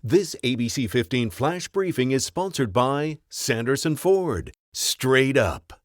This ABC 15 Flash Briefing is sponsored by Sanderson Ford. Straight up.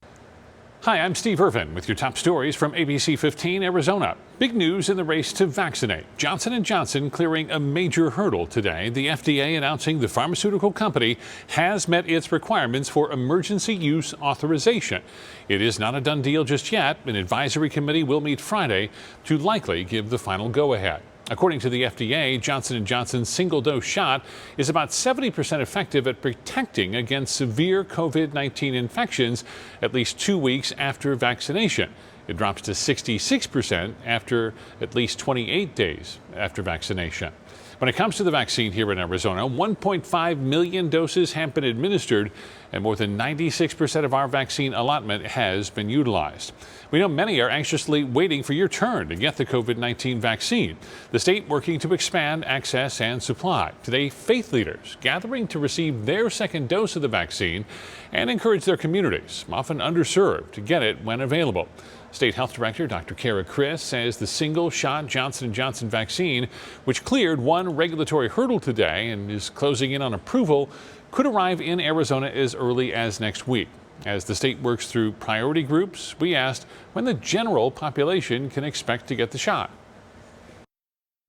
Hi, I'm Steve Irvin with your top stories from ABC15 Arizona. Big news in the race to vaccinate. Johnson & Johnson clearing a major hurdle today. The FDA announcing the pharmaceutical company has met its requirements for emergency use authorization. It is not a done deal just yet. An advisory committee will meet Friday to likely give the final go-ahead. According to the FDA, Johnson & Johnson's single-dose shot is about 70% effective at protecting against severe COVID-19 infections at least 2 weeks after vaccination. It drops to 66% after at least 28 days after vaccination. When it comes to the vaccine here in Arizona, 1.5 million doses have been administered, and more than 96% of our vaccine allotment has been utilized. We know many are anxiously waiting for your turn to get the COVID-19 vaccine. The state working to expand access and supply. Today, faith leaders gathering to receive their second dose of the vaccine and encourage their communities, often underserved, to get it when available. State Health Director Dr. Kara Chris says the single-shot Johnson & Johnson vaccine, which cleared one regulatory hurdle today and is closing in on approval, could arrive in Arizona as early as next week. As the state works through priority groups, we asked when the general population can expect to get the shot.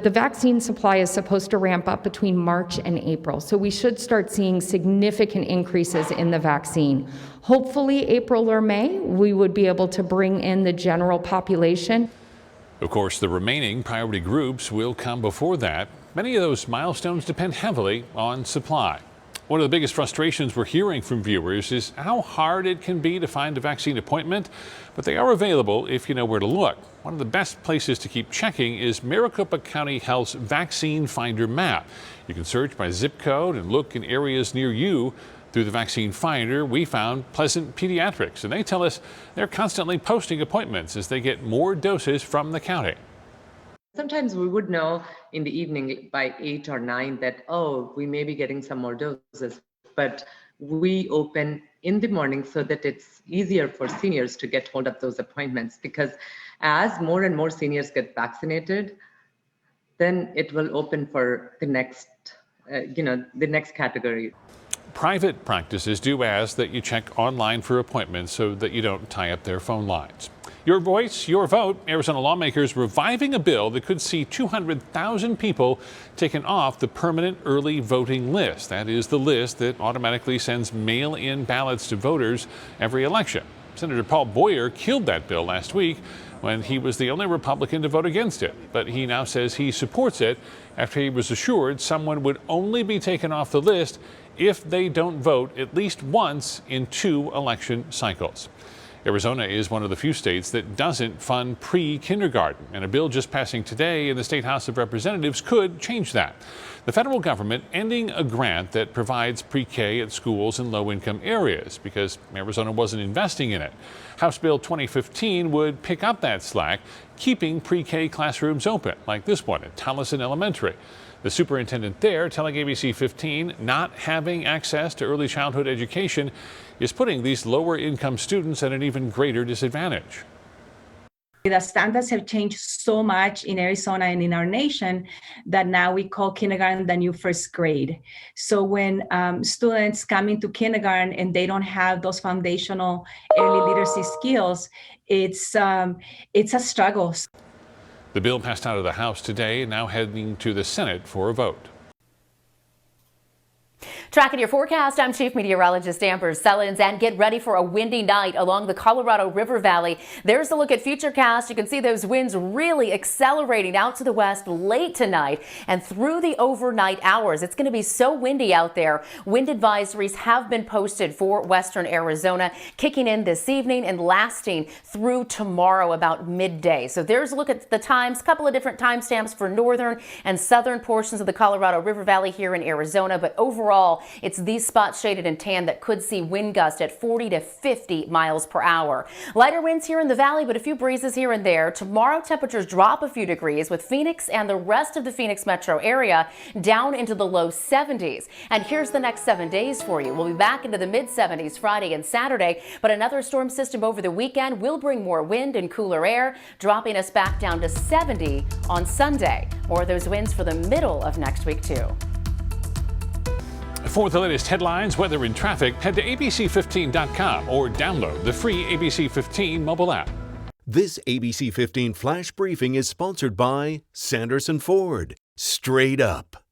The vaccine supply is supposed to ramp up between March and April, so we should start seeing significant increases in the vaccine. Hopefully April or May, we would be able to bring in the general population. Of course, the remaining priority groups will come before that. Many of those milestones depend heavily on supply. One of the biggest frustrations we're hearing from viewers is how hard it can be to find a vaccine appointment, but they are available if you know where to look. One of the best places to keep checking is Maricopa County Health's Vaccine Finder map. You can search by zip code and look in areas near you. Through the Vaccine Finder, we found Pleasant Pediatrics, and they tell us they're constantly posting appointments as they get more doses from the county. Sometimes we would know in the evening by 8 or 9 that, oh, we may be getting some more doses, but we open in the morning so that it's easier for seniors to get hold of those appointments, because as more and more seniors get vaccinated, then it will open for the next, the next category. Private practices do ask that you check online for appointments so that you don't tie up their phone lines. Your voice, your vote. Arizona lawmakers reviving a bill that could see 200,000 people taken off the permanent early voting list. That is the list that automatically sends mail-in ballots to voters every election. Senator Paul Boyer killed that bill last week when he was the only Republican to vote against it. But he now says he supports it after he was assured someone would only be taken off the list if they don't vote at least once in 2 election cycles. Arizona is one of the few states that doesn't fund pre-kindergarten, and a bill just passing today in the State House of Representatives could change that. The federal government ending a grant that provides pre-K at schools in low-income areas because Arizona wasn't investing in it. House Bill 2015 would pick up that slack, keeping pre-K classrooms open, like this one at Tolleson Elementary. The superintendent there telling ABC 15 not having access to early childhood education is putting these lower income students at an even greater disadvantage. The standards have changed so much in Arizona and in our nation that now we call kindergarten the new first grade. So when students come into kindergarten and they don't have those foundational early literacy skills, it's a struggle. The bill passed out of the House today and now heading to the Senate for a vote. Tracking your forecast, I'm Chief Meteorologist Amber Sellens, and get ready for a windy night along the Colorado River Valley. There's a look at Futurecast. You can see those winds really accelerating out to the west late tonight and through the overnight hours. It's going to be so windy out there. Wind advisories have been posted for western Arizona, kicking in this evening and lasting through tomorrow about midday. So there's a look at the times, a couple of different timestamps for northern and southern portions of the Colorado River Valley here in Arizona, but overall, it's these spots shaded in tan that could see wind gusts at 40 to 50 miles per hour. Lighter winds here in the valley, but a few breezes here and there. Tomorrow, temperatures drop a few degrees with Phoenix and the rest of the Phoenix metro area down into the low 70s. And here's the next 7 days for you. We'll be back into the mid 70s Friday and Saturday, but another storm system over the weekend will bring more wind and cooler air, dropping us back down to 70 on Sunday. More of those winds for the middle of next week, too. For the latest headlines, weather, and traffic, head to abc15.com or download the free ABC15 mobile app. This ABC 15 Flash Briefing is sponsored by Sanderson Ford. Straight up.